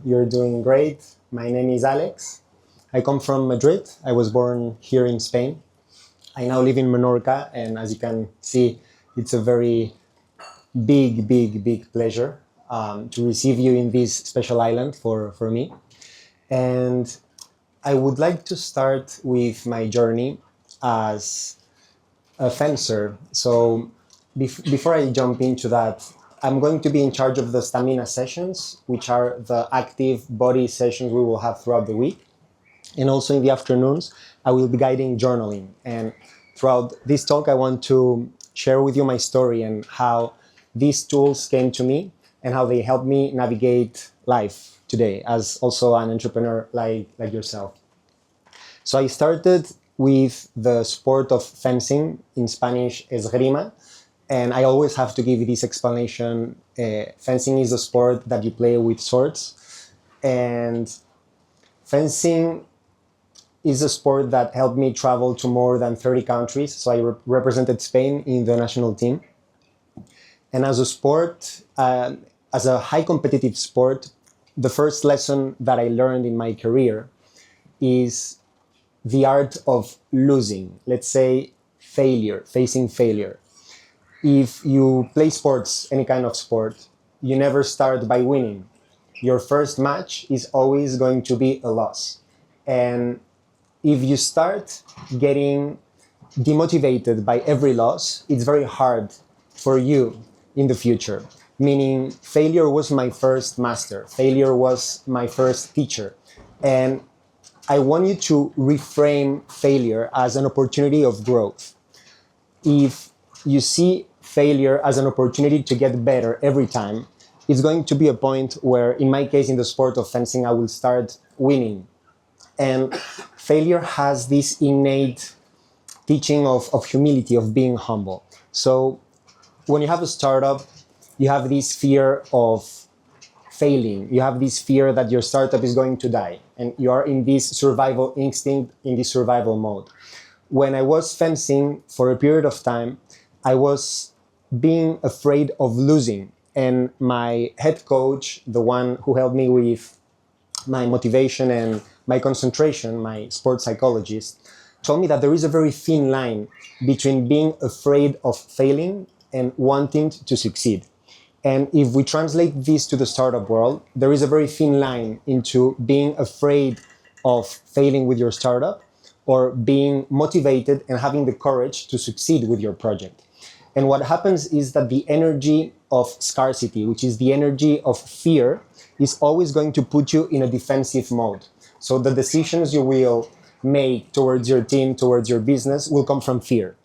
you're doing great. My name is Alex. I come from Madrid. I was born here in Spain. I now live in Menorca, and as you can see, it's a very big pleasure to receive you in this special island for me. And I would like to start with my journey as a fencer. So before I jump into that, I'm going to be in charge of the stamina sessions, which are the active body sessions we will have throughout the week. And also in the afternoons, I will be guiding journaling. And throughout this talk, I want to share with you my story and how these tools came to me and how they help me navigate life today as also an entrepreneur like yourself. So I started with the sport of fencing, in Spanish, esgrima. And I always have to give you this explanation. Fencing is a sport that you play with swords. And fencing is a sport that helped me travel to more than 30 countries. So I represented Spain in the national team. And as a sport, as a high competitive sport, the first lesson that I learned in my career is the art of losing. Let's say failure, facing failure. If you play sports, any kind of sport, you never start by winning. Your first match is always going to be a loss. And if you start getting demotivated by every loss, it's very hard for you in the future. Meaning, failure was my first master. Failure was my first teacher. And I want you to reframe failure as an opportunity of growth. If you see failure as an opportunity to get better every time, it's going to be a point where, in my case, in the sport of fencing, I will start winning. And failure has this innate teaching of humility, of being humble. So when you have a startup, you have this fear of failing. You have this fear that your startup is going to die. And you are in this survival instinct, in this survival mode. When I was fencing for a period of time, I was being afraid of losing. And my head coach, the one who helped me with my motivation and my concentration, my sports psychologist, told me that there is a very thin line between being afraid of failing and wanting to succeed. And if we translate this to the startup world, there is a very thin line into being afraid of failing with your startup or being motivated and having the courage to succeed with your project. And what happens is that the energy of scarcity, which is the energy of fear, is always going to put you in a defensive mode. So the decisions you will make towards your team, towards your business, will come from fear.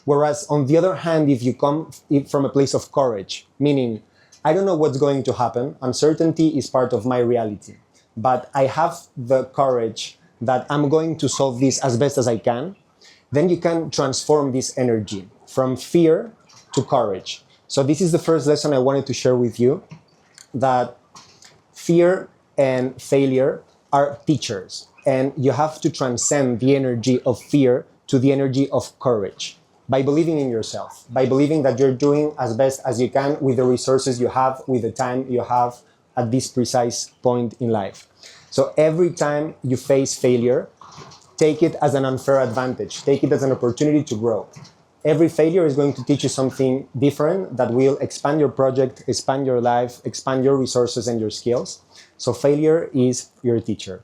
Whereas on the other hand, if you come from a place of courage, meaning, I don't know what's going to happen, uncertainty is part of my reality, but I have the courage that I'm going to solve this as best as I can, then you can transform this energy from fear to courage. So this is the first lesson I wanted to share with you, that fear and failure are teachers, and you have to transcend the energy of fear to the energy of courage by believing in yourself, by believing that you're doing as best as you can with the resources you have, with the time you have at this precise point in life. So every time you face failure, take it as an unfair advantage. Take it as an opportunity to grow. Every failure is going to teach you something different that will expand your project, expand your life, expand your resources and your skills. So failure is your teacher.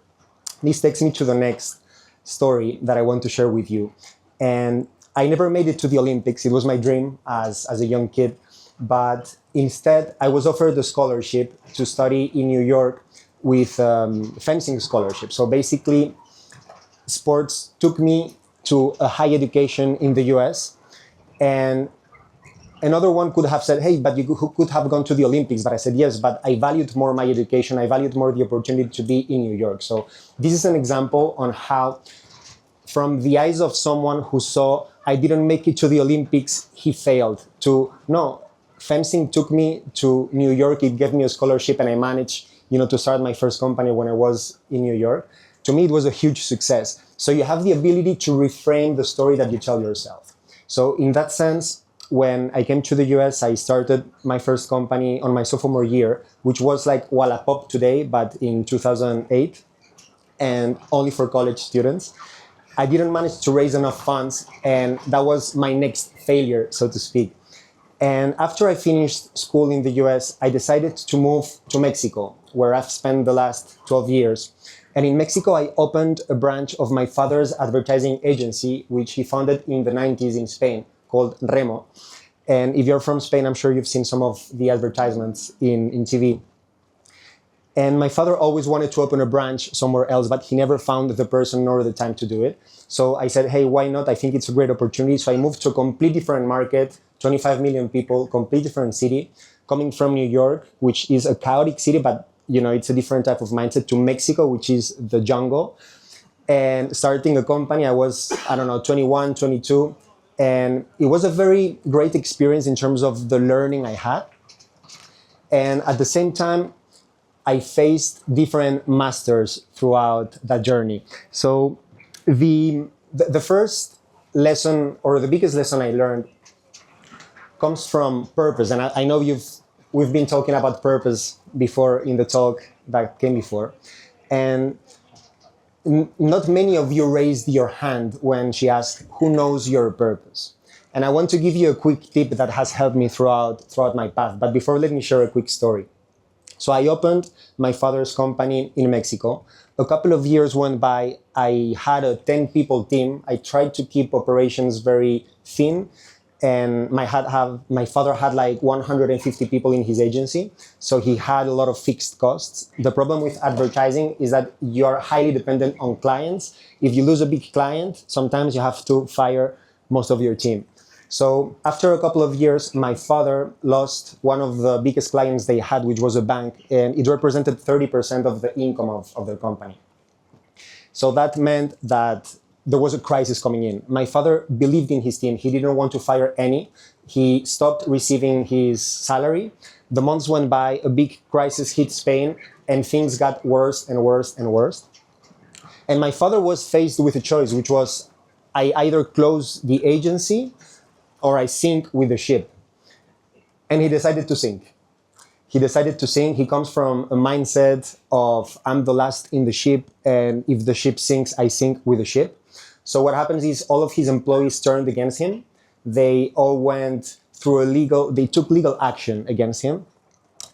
This takes me to the next story that I want to share with you. And I never made it to the Olympics. It was my dream as a young kid. But instead, I was offered a scholarship to study in New York with fencing scholarship. So basically, sports took me to a high education in the US. And another one could have said, hey, but you could have gone to the Olympics. But I said, yes, but I valued more my education. I valued more the opportunity to be in New York. So this is an example on how, from the eyes of someone who saw, I didn't make it to the Olympics, he failed, to, no, fencing took me to New York. It gave me a scholarship and I managed, to start my first company when I was in New York. To me, it was a huge success. So you have the ability to reframe the story that you tell yourself. So in that sense, when I came to the US, I started my first company on my sophomore year, which was like Wallapop today, but in 2008, and only for college students. I didn't manage to raise enough funds, and that was my next failure, so to speak. And after I finished school in the US, I decided to move to Mexico, where I've spent the last 12 years. And in Mexico, I opened a branch of my father's advertising agency, which he founded in the 90s in Spain, called Remo. And if you're from Spain, I'm sure you've seen some of the advertisements in TV. And my father always wanted to open a branch somewhere else, but he never found the person nor the time to do it. So I said, hey, why not? I think it's a great opportunity. So I moved to a completely different market, 25 million people, completely different city, coming from New York, which is a chaotic city, but it's a different type of mindset, to Mexico, which is the jungle. And starting a company, I was, 21, 22. And it was a very great experience in terms of the learning I had. And at the same time, I faced different masters throughout that journey. So the first lesson, or the biggest lesson I learned, comes from purpose. And I know we've been talking about purpose before in the talk that came before. And not many of you raised your hand when she asked, who knows your purpose? And I want to give you a quick tip that has helped me throughout my path. But before, let me share a quick story. So I opened my father's company in Mexico. A couple of years went by. I had a 10-people team. I tried to keep operations very thin. And my father had like 150 people in his agency. So he had a lot of fixed costs. The problem with advertising is that you are highly dependent on clients. If you lose a big client, sometimes you have to fire most of your team. So after a couple of years, my father lost one of the biggest clients they had, which was a bank, and it represented 30% of the income of their company. So that meant that there was a crisis coming in. My father believed in his team. He didn't want to fire any. He stopped receiving his salary. The months went by, a big crisis hit Spain, and things got worse and worse and worse. And my father was faced with a choice, which was, I either close the agency or I sink with the ship. And he decided to sink. He comes from a mindset of, I'm the last in the ship, and if the ship sinks, I sink with the ship. So what happens is all of his employees turned against him. They all went through they took legal action against him.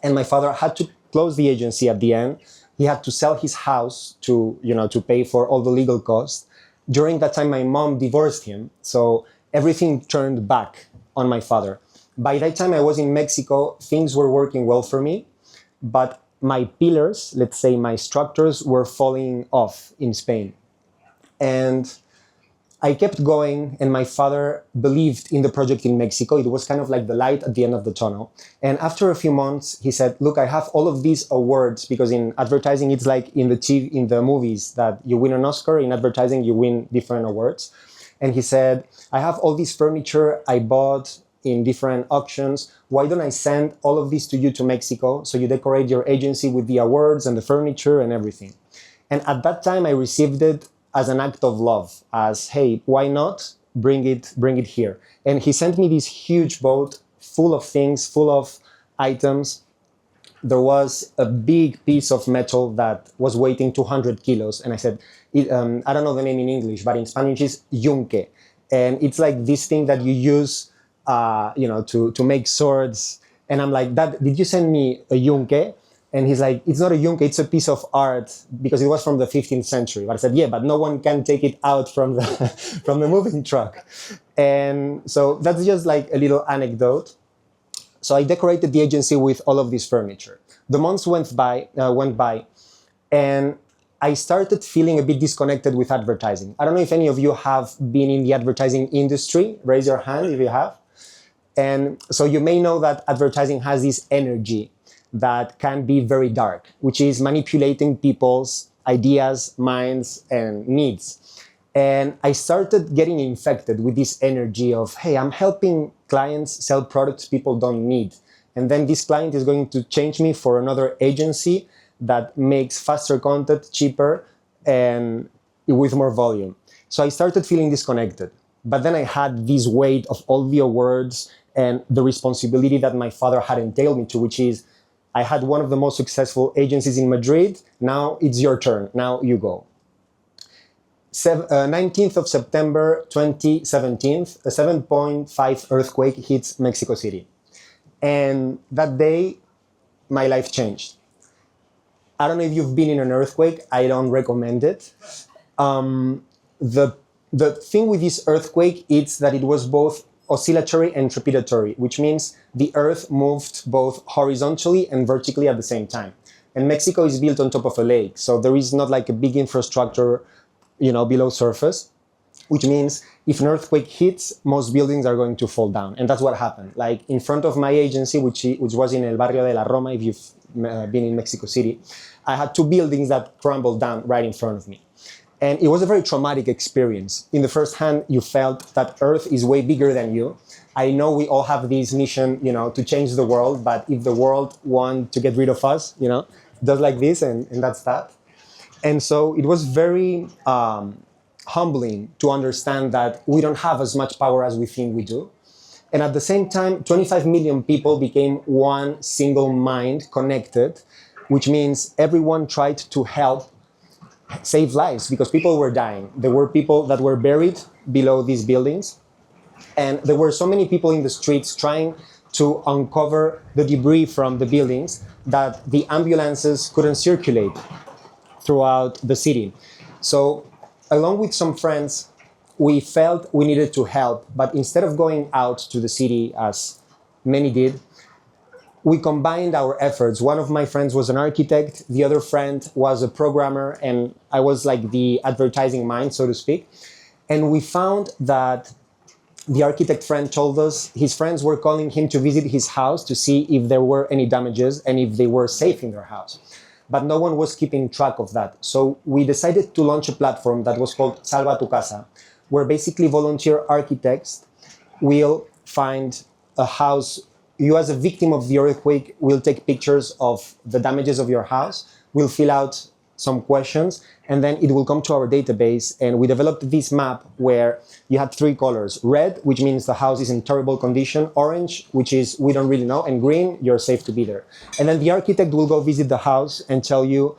And my father had to close the agency at the end. He had to sell his house to pay for all the legal costs. During that time, my mom divorced him. So everything turned back on my father. By that time, I was in Mexico. Things were working well for me, but my pillars, let's say my structures, were falling off in Spain. And I kept going, and my father believed in the project in Mexico. It was kind of like the light at the end of the tunnel. And after a few months, he said, look, I have all of these awards, because in advertising, it's like in the movies that you win an Oscar. In advertising, you win different awards. And he said, I have all this furniture I bought in different auctions. Why don't I send all of this to you to Mexico, so you decorate your agency with the awards and the furniture and everything? And at that time, I received it as an act of love, as, hey, why not bring it here? And he sent me this huge boat full of things, full of items. There was a big piece of metal that was weighing 200 kilos. And I said, I don't know the name in English, but in Spanish it's yunque. And it's like this thing that you use, to make swords. And I'm like, Dad, did you send me a yunque? And he's like, it's not a yunque, it's a piece of art, because it was from the 15th century. But I said, yeah, but no one can take it out from the from the moving truck. And so that's just like a little anecdote. So I decorated the agency with all of this furniture. The months went by, and I started feeling a bit disconnected with advertising. I don't know if any of you have been in the advertising industry. Raise your hand if you have. And so you may know that advertising has this energy that can be very dark, which is manipulating people's ideas, minds, and needs. And I started getting infected with this energy of, hey, I'm helping clients sell products people don't need. And then this client is going to change me for another agency that makes faster content, cheaper, and with more volume. So I started feeling disconnected. But then I had this weight of all the awards and the responsibility that my father had entailed me to, which is I had one of the most successful agencies in Madrid. Now it's your turn. Now you go. 19th of September 2017, a 7.5 earthquake hits Mexico City. And that day, my life changed. I don't know if you've been in an earthquake. I don't recommend it. The thing with this earthquake is that it was both oscillatory and trepidatory, which means the earth moved both horizontally and vertically at the same time. And Mexico is built on top of a lake, so there is not like a big infrastructure, below surface, which means if an earthquake hits, most buildings are going to fall down. And that's what happened. Like in front of my agency, which was in El Barrio de la Roma, if you've been in Mexico City, I had 2 buildings that crumbled down right in front of me. And it was a very traumatic experience. In the first hand, you felt that Earth is way bigger than you. I know we all have this mission, to change the world, but if the world wants to get rid of us, does like this, and that's that. And so it was very humbling to understand that we don't have as much power as we think we do. And at the same time, 25 million people became one single mind connected, which means everyone tried to help save lives because people were dying. There were people that were buried below these buildings. And there were so many people in the streets trying to uncover the debris from the buildings that the ambulances couldn't circulate throughout the city. So along with some friends, we felt we needed to help, but instead of going out to the city as many did, we combined our efforts. One of my friends was an architect, the other friend was a programmer, and I was like the advertising mind, so to speak. And we found that the architect friend told us his friends were calling him to visit his house to see if there were any damages and if they were safe in their house. But no one was keeping track of that. So we decided to launch a platform that was called Salva tu Casa, where basically volunteer architects will find a house. You as a victim of the earthquake will take pictures of the damages of your house, will fill out some questions, and then it will come to our database. And we developed this map where you had 3 colors: red, which means the house is in terrible condition; orange, which is we don't really know; and green, you're safe to be there. And then the architect will go visit the house and tell you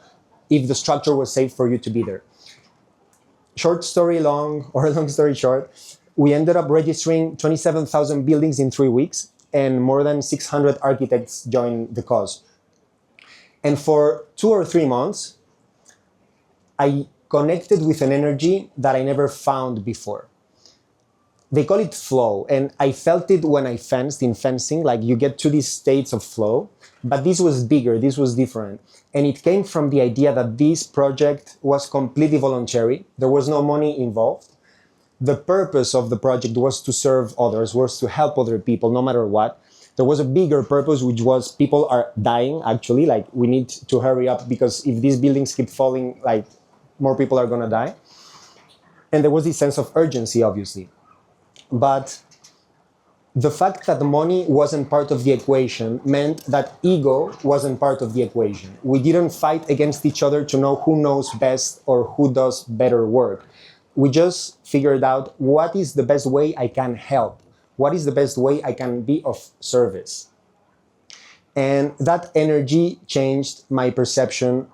if the structure was safe for you to be there. Short story long, or long story short, we ended up registering 27,000 buildings in 3 weeks, and more than 600 architects joined the cause. And for 2 or 3 months, I connected with an energy that I never found before. They call it flow, and I felt it when I fenced in fencing, like you get to these states of flow, but this was bigger, this was different. And it came from the idea that this project was completely voluntary. There was no money involved. The purpose of the project was to serve others, was to help other people, no matter what. There was a bigger purpose, which was people are dying, actually. Like, we need to hurry up because if these buildings keep falling, like, more people are gonna die. And there was this sense of urgency, obviously. But the fact that the money wasn't part of the equation meant that ego wasn't part of the equation. We didn't fight against each other to know who knows best or who does better work. We just figured out what is the best way I can help. What is the best way I can be of service? And that energy changed my perception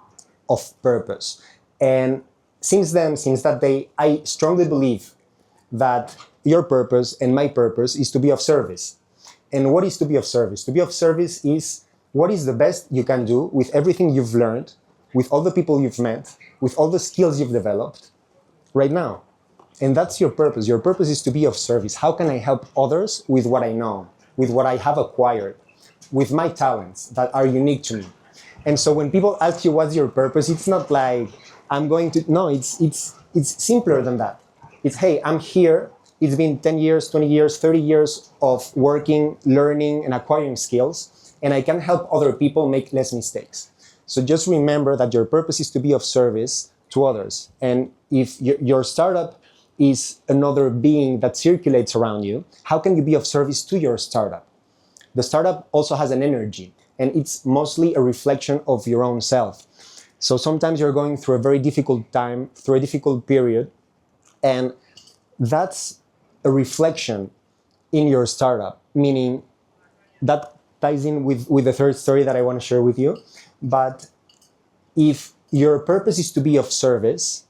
of purpose. And since then, since that day, I strongly believe that your purpose and my purpose is to be of service. And what is to be of service? To be of service is what is the best you can do with everything you've learned, with all the people you've met, with all the skills you've developed right now. And that's your purpose. Your purpose is to be of service. How can I help others with what I know, with what I have acquired, with my talents that are unique to me? And so when people ask you what's your purpose, it's not like I'm going to, no, it's simpler than that. It's, hey, I'm here. It's been 10 years, 20 years, 30 years of working, learning, and acquiring skills, and I can help other people make less mistakes. So just remember that your purpose is to be of service to others. And if your startup is another being that circulates around you, how can you be of service to your startup? The startup also has an energy, and it's mostly a reflection of your own self. So sometimes you're going through a very difficult time, through a difficult period, and that's a reflection in your startup, meaning that ties in with the third story that I want to share with you. But if your purpose is to be of service,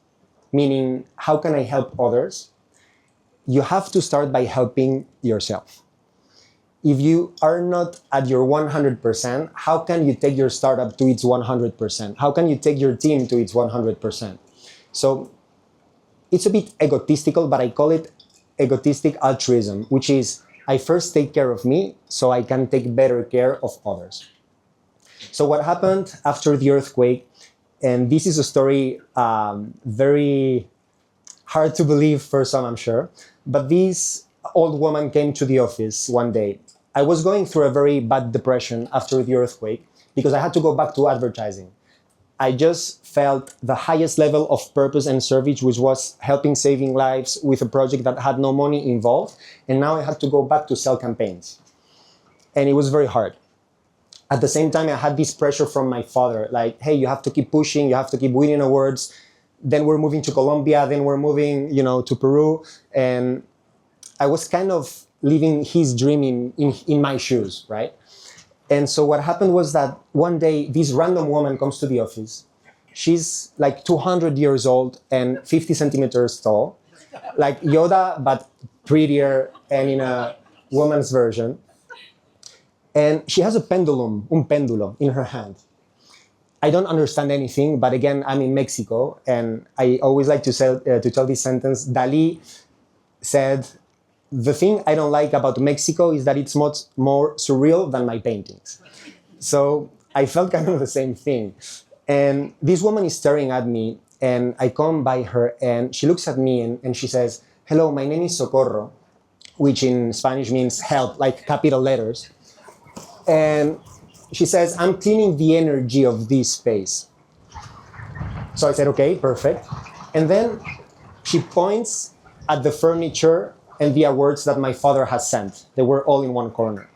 meaning how can I help others, you have to start by helping yourself. If you are not at your 100%, how can you take your startup to its 100%? How can you take your team to its 100%? So it's a bit egotistical, but I call it egotistic altruism, which is I first take care of me so I can take better care of others. So what happened after the earthquake, and this is a story very hard to believe for some, I'm sure, but this old woman came to the office one day. I was going through a very bad depression after the earthquake because I had to go back to advertising. I just felt the highest level of purpose and service, which was helping saving lives with a project that had no money involved. And now I had to go back to sell campaigns. And it was very hard. At the same time, I had this pressure from my father, like, hey, you have to keep pushing, you have to keep winning awards. Then we're moving to Colombia, then we're moving, to Peru. And I was kind of living his dream in my shoes, right? And so what happened was that one day, this random woman comes to the office. She's like 200 years old and 50 centimeters tall, like Yoda, but prettier and in a woman's version. And she has a pendulum, un péndulo, in her hand. I don't understand anything, but again, I'm in Mexico, and I always like to tell this sentence. Dali said, the thing I don't like about Mexico is that it's much more surreal than my paintings. So I felt kind of the same thing. And this woman is staring at me, and I come by her, and she looks at me, and she says, hello, my name is Socorro, which in Spanish means help, like capital letters. And she says, I'm cleaning the energy of this space. So I said, okay, perfect. And then she points at the furniture and the awards that my father has sent. They were all in one corner.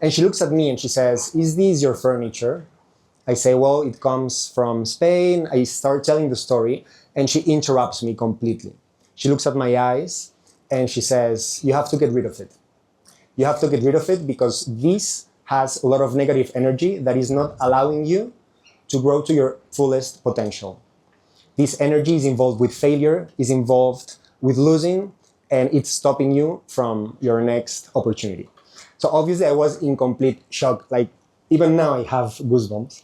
And she looks at me and she says, is this your furniture? I say, well, it comes from Spain. I start telling the story, and she interrupts me completely. She looks at my eyes and she says, you have to get rid of it. You have to get rid of it because this has a lot of negative energy that is not allowing you to grow to your fullest potential. This energy is involved with failure, is involved with losing, and it's stopping you from your next opportunity. So obviously I was in complete shock. Like even now I have goosebumps.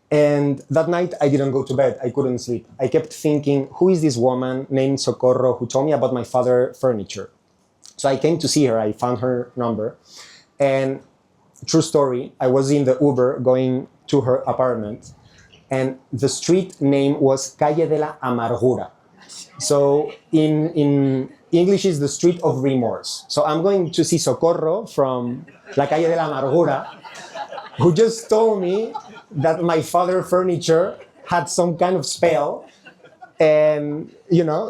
And that night I didn't go to bed. I couldn't sleep. I kept thinking, who is this woman named Socorro who told me about my father's furniture? So I came to see her. I found her number. And true story, I was in the Uber going to her apartment, and the street name was Calle de la Amargura. So in English is the street of remorse. So I'm going to see Socorro from La Calle de la Amargura, who just told me that my father's furniture had some kind of spell. And,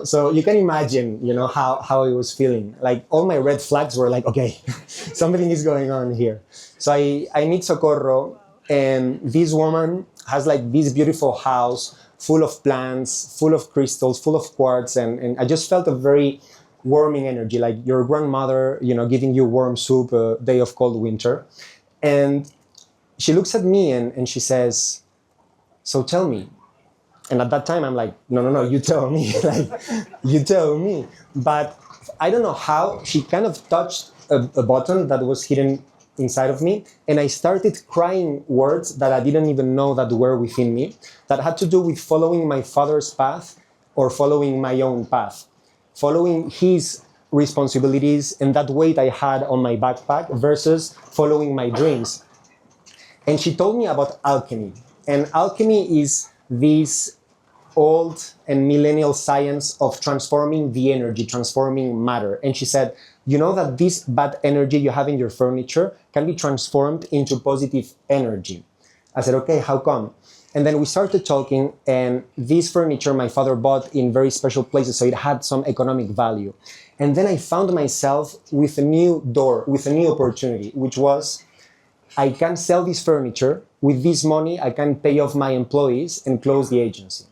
so you can imagine, how I was feeling. Like all my red flags were like, okay, something is going on here. So I meet Socorro, and this woman has like this beautiful house full of plants, full of crystals, full of quartz. And I just felt a very warming energy, like your grandmother, giving you warm soup a day of cold winter. And she looks at me and she says, so tell me. And at that time, I'm like, no, you tell me. Like, you tell me. But I don't know how, she kind of touched a button that was hidden inside of me. And I started crying words that I didn't even know that were within me, that had to do with following my father's path or following my own path, following his responsibilities and that weight I had on my backpack versus following my dreams. And she told me about alchemy. And alchemy is this old and millennial science of transforming the energy, transforming matter. And she said, you know that this bad energy you have in your furniture can be transformed into positive energy. I said, okay, how come? And then we started talking, and this furniture my father bought in very special places, so it had some economic value. And then I found myself with a new door, with a new opportunity, which was, I can sell this furniture. With this money, I can pay off my employees and close the agency.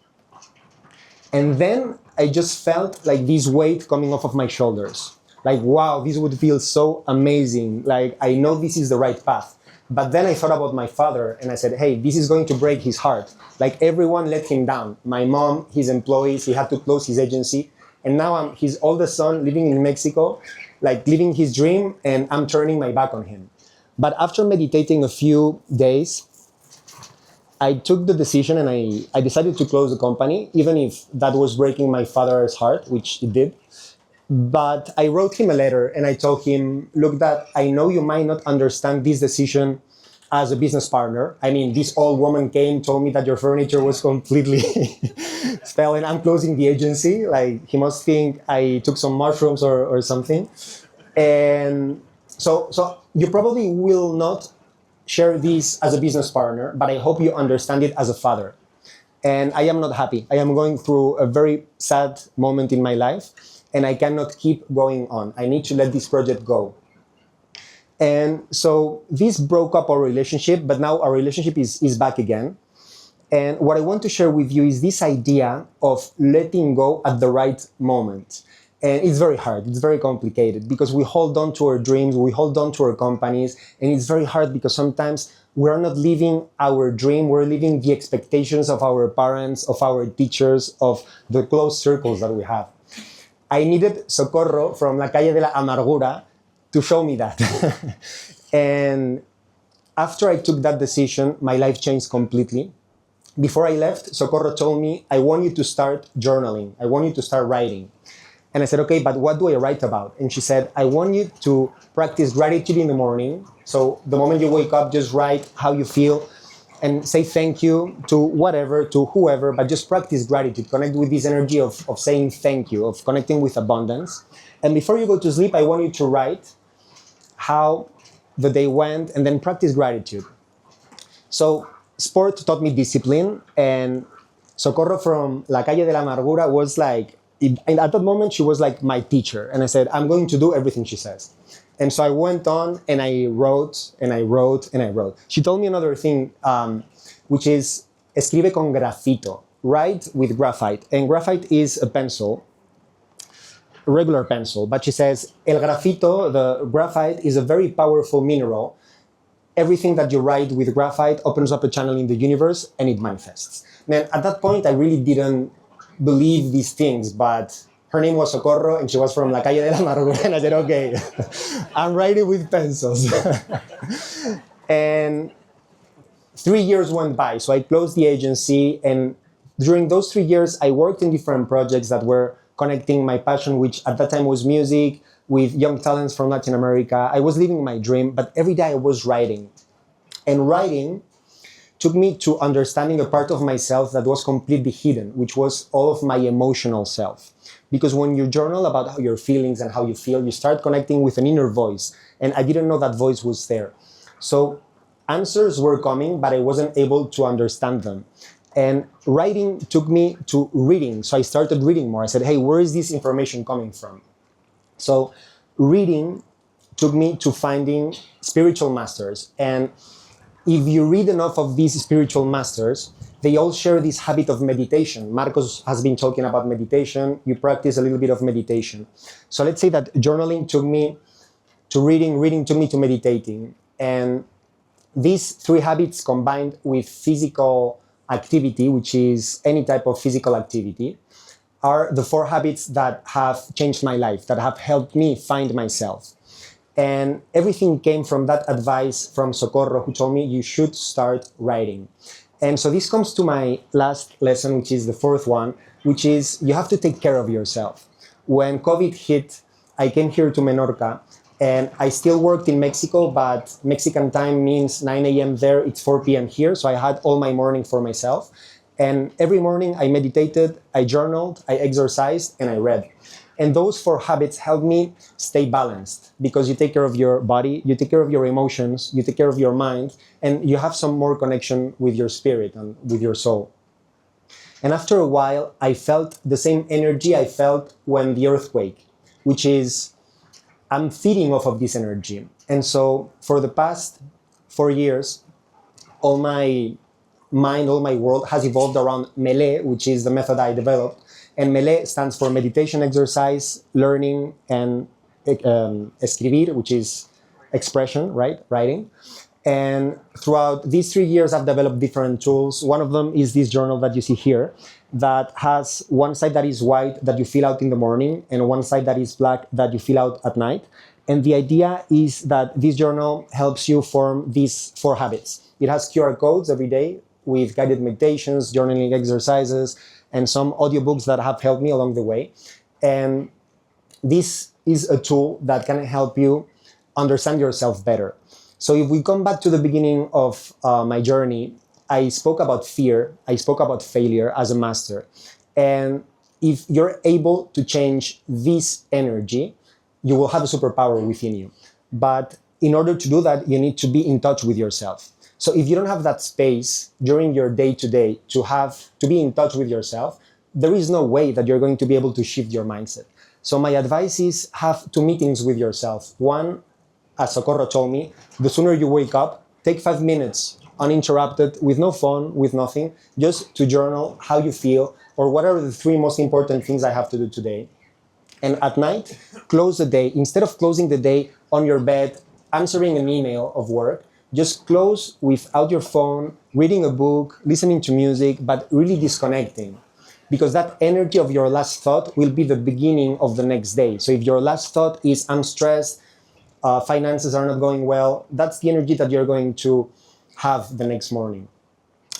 And then I just felt like this weight coming off of my shoulders. Like, wow, this would feel so amazing. Like, I know this is the right path. But then I thought about my father and I said, hey, this is going to break his heart. Like, everyone let him down. My mom, his employees, he had to close his agency. And now I'm his oldest son living in Mexico, like living his dream, and I'm turning my back on him. But after meditating a few days, I took the decision and I decided to close the company, even if that was breaking my father's heart, which it did. But I wrote him a letter and I told him, look, Dad, I know you might not understand this decision as a business partner. I mean, this old woman came, told me that your furniture was completely stale and I'm closing the agency. Like, he must think I took some mushrooms or something. And so you probably will not share this as a business partner, but I hope you understand it as a father. And I am not happy. I am going through a very sad moment in my life, and I cannot keep going on. I need to let this project go. And so this broke up our relationship, but now our relationship is back again. And what I want to share with you is this idea of letting go at the right moment. And it's very hard, it's very complicated because we hold on to our dreams, we hold on to our companies, and it's very hard because sometimes we're not living our dream, we're living the expectations of our parents, of our teachers, of the close circles that we have. I needed Socorro from La Calle de la Amargura to show me that. And after I took that decision, my life changed completely. Before I left, Socorro told me, I want you to start journaling, I want you to start writing. And I said, okay, but what do I write about? And she said, I want you to practice gratitude in the morning. So the moment you wake up, just write how you feel and say thank you to whatever, to whoever, but just practice gratitude. Connect with this energy of saying thank you, of connecting with abundance. And before you go to sleep, I want you to write how the day went and then practice gratitude. So sport taught me discipline, and Socorro from La Calle de la Amargura was like, and at that moment, she was like my teacher. And I said, I'm going to do everything she says. And so I went on and I wrote and I wrote and I wrote. She told me another thing, which is escribe con grafito, write with graphite. And graphite is a pencil, a regular pencil. But she says, el grafito, the graphite, is a very powerful mineral. Everything that you write with graphite opens up a channel in the universe and it manifests. Then at that point, I really didn't believe these things, but her name was Socorro and she was from La Calle de la Amargura, and I said, okay, I'm writing with pencils. And 3 years went by, so I closed the agency, and during those 3 years, I worked in different projects that were connecting my passion, which at that time was music, with young talents from Latin America. I was living my dream, but every day I was writing. And writing took me to understanding a part of myself that was completely hidden, which was all of my emotional self. Because when you journal about how your feelings and how you feel, you start connecting with an inner voice. And I didn't know that voice was there. So answers were coming, but I wasn't able to understand them. And writing took me to reading. So I started reading more. I said, hey, where is this information coming from? So reading took me to finding spiritual masters. And if you read enough of these spiritual masters, they all share this habit of meditation. Marcos has been talking about meditation. You practice a little bit of meditation. So let's say that journaling took me to reading, reading took me to meditating. And these three habits combined with physical activity, which is any type of physical activity, are the 4 habits that have changed my life, that have helped me find myself. And everything came from that advice from Socorro, who told me you should start writing. And so this comes to my last lesson, which is the 4th one, which is you have to take care of yourself. When COVID hit, I came here to Menorca, and I still worked in Mexico, but Mexican time means 9 a.m. there, it's 4 p.m. here, so I had all my morning for myself. And every morning I meditated, I journaled, I exercised, and I read. And those 4 habits help me stay balanced, because you take care of your body, you take care of your emotions, you take care of your mind, and you have some more connection with your spirit and with your soul. And after a while, I felt the same energy I felt when the earthquake, which is, I'm feeding off of this energy. And so for the past 4 years, all my mind, all my world has evolved around MELE, which is the method I developed. And MELE stands for meditation, exercise, learning, and escribir, which is expression, right? Writing. And throughout these 3 years, I've developed different tools. One of them is this journal that you see here that has one side that is white that you fill out in the morning and one side that is black that you fill out at night. And the idea is that this journal helps you form these 4 habits. It has QR codes every day with guided meditations, journaling exercises, and some audiobooks that have helped me along the way. And this is a tool that can help you understand yourself better. So if we come back to the beginning of my journey, I spoke about fear, I spoke about failure as a master. And if you're able to change this energy, you will have a superpower within you. But in order to do that, you need to be in touch with yourself. So if you don't have that space during your day-to-day to be in touch with yourself, there is no way that you're going to be able to shift your mindset. So my advice is have 2 meetings with yourself. One, as Socorro told me, the sooner you wake up, take 5 minutes uninterrupted, with no phone, with nothing, just to journal how you feel or what are the 3 most important things I have to do today. And at night, close the day. Instead of closing the day on your bed, answering an email of work, just close without your phone, reading a book, listening to music, but really disconnecting. Because that energy of your last thought will be the beginning of the next day. So if your last thought is, I'm stressed, finances are not going well, that's the energy that you're going to have the next morning.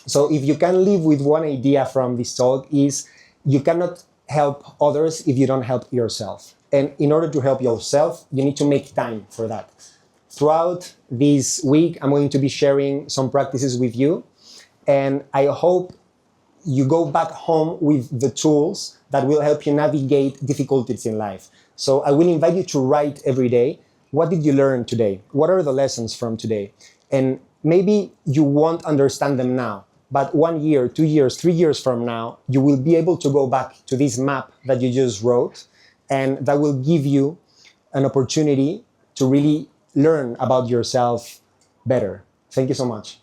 So if you can live with one idea from this talk is you cannot help others if you don't help yourself. And in order to help yourself, you need to make time for that. Throughout this week, I'm going to be sharing some practices with you. And I hope you go back home with the tools that will help you navigate difficulties in life. So I will invite you to write every day. What did you learn today? What are the lessons from today? And maybe you won't understand them now, but 1 year, 2 years, 3 years from now, you will be able to go back to this map that you just wrote, and that will give you an opportunity to really learn about yourself better. Thank you so much.